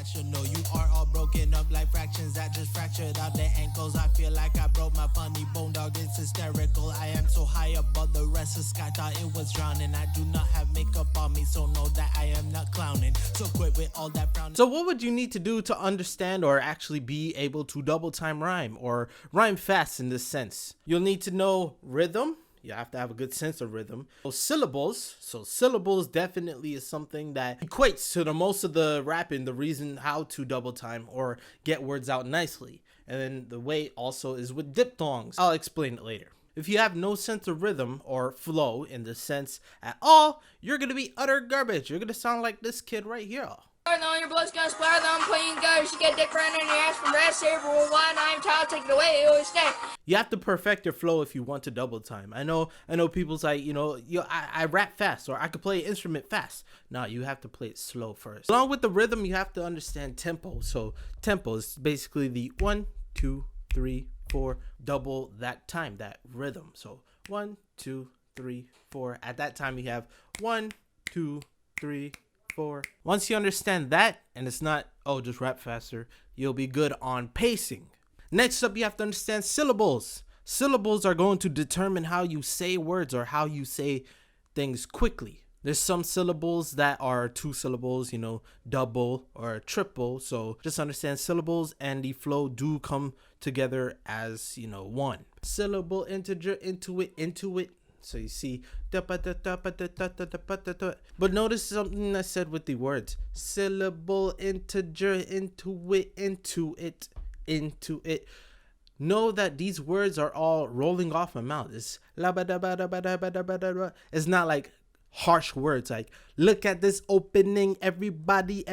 irrational. You are all broken up like fractions that just fractured out the ankles. I feel like I broke my funny bone, dog. It's hysterical. I am so high above the rest of sky, thought it was drowning. I do not have makeup on me, so know that I am not clowning. So quit with all that frowning. So what would you need to do to understand or actually be able to double time rhyme or rhyme fast in this sense? You'll need to know rhythm. You have to have a good sense of rhythm. Syllables. So syllables definitely is something that equates to the most of the rapping, the reason how to double time or get words out nicely. And then the way also is with diphthongs. I'll explain it later. If you have no sense of rhythm or flow in the sense at all, you're going to be utter garbage. You're going to sound like this kid right here. On your blood's gonna splatter them clean gutters. You get dick running in your ass from red saber. Well, why not? I'm child, take it away. It always stay. You have to perfect your flow if you want to double time. I know people's like, I rap fast or I could play an instrument fast. No, you have to play it slow first. Along with the rhythm, you have to understand tempo. So tempo is basically the 1, 2, 3, 4, double that time, that rhythm. So 1, 2, 3, 4. At that time, you have 1, 2, 3, 4. Once you understand that, and it's not, oh, just rap faster, you'll be good on pacing. Next up, you have to understand syllables. Syllables are going to determine how you say words or how you say things quickly. There's some syllables that are 2 syllables, double or triple. So just understand syllables and the flow do come together as, one. Syllable, integer, into it. So you see, but notice something I said with the words. Syllable, integer, into it. Know that these words are all rolling off my mouth. It's not like harsh words like, look at this opening, everybody.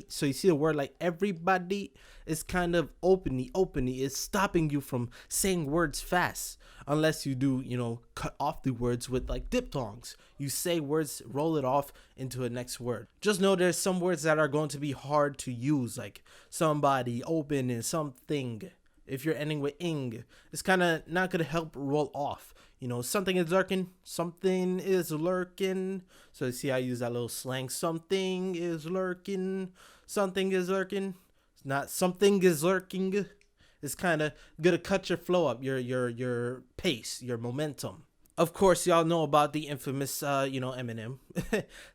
So you see the word like everybody is kind of opening. It's stopping you from saying words fast. Unless you do, cut off the words with like diphthongs. You say words, roll it off into a next word. Just know there's some words that are going to be hard to use, like somebody, open, and something. If you're ending with ing, it's kind of not going to help roll off. Something is lurking. So you see I use that little slang. Something is lurking. It's not something is lurking. It's kind of gonna cut your flow up, your pace, your momentum. Of course, y'all know about the infamous, Eminem.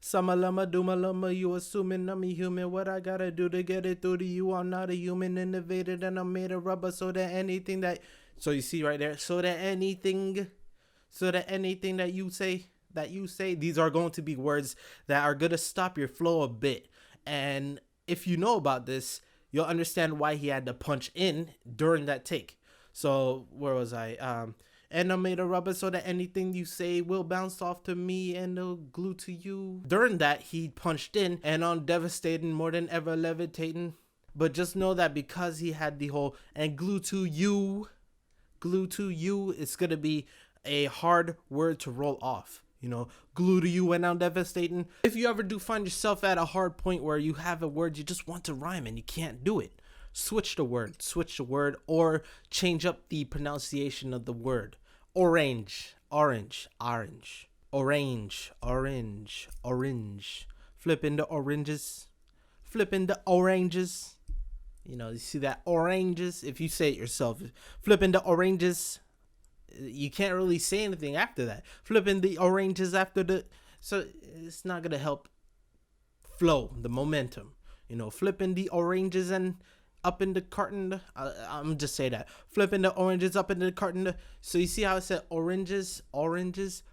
Samalama, dumalama, you assuming I'm a human. What I gotta do to get it through to you? I'm not a human, innovated, and I'm made of rubber. So that anything that, so you see right there, so that anything that you say, these are going to be words that are gonna stop your flow a bit. And if you know about this, you'll understand why he had to punch in during that take. So where was I? And I made a rubber so that anything you say will bounce off to me and it'll glue to you. During that, he punched in and on devastating, more than ever levitating. But just know that because he had the whole and glue to you, it's going to be a hard word to roll off. Glue to you and I'm devastating. If you ever do find yourself at a hard point where you have a word you just want to rhyme and you can't do it, switch the word or change up the pronunciation of the word. Orange. Flipping the oranges. You see that oranges? If you say it yourself, flipping the oranges. You can't really say anything after that. Flipping the oranges after so it's not gonna help flow the momentum. Flipping the oranges and up in the carton. I'm just say that. Flipping the oranges up in the carton. So you see how I said oranges.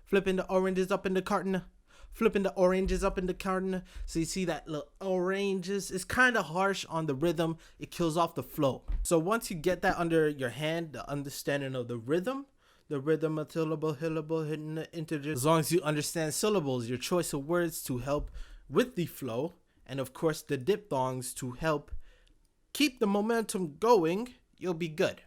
Flipping the oranges up in the carton. So you see that little oranges. It's kind of harsh on the rhythm. It kills off the flow. So once you get that under your hand, the understanding of the rhythm, a syllable, hitting the integer. As long as you understand syllables, your choice of words to help with the flow, and of course the diphthongs to help keep the momentum going, you'll be good.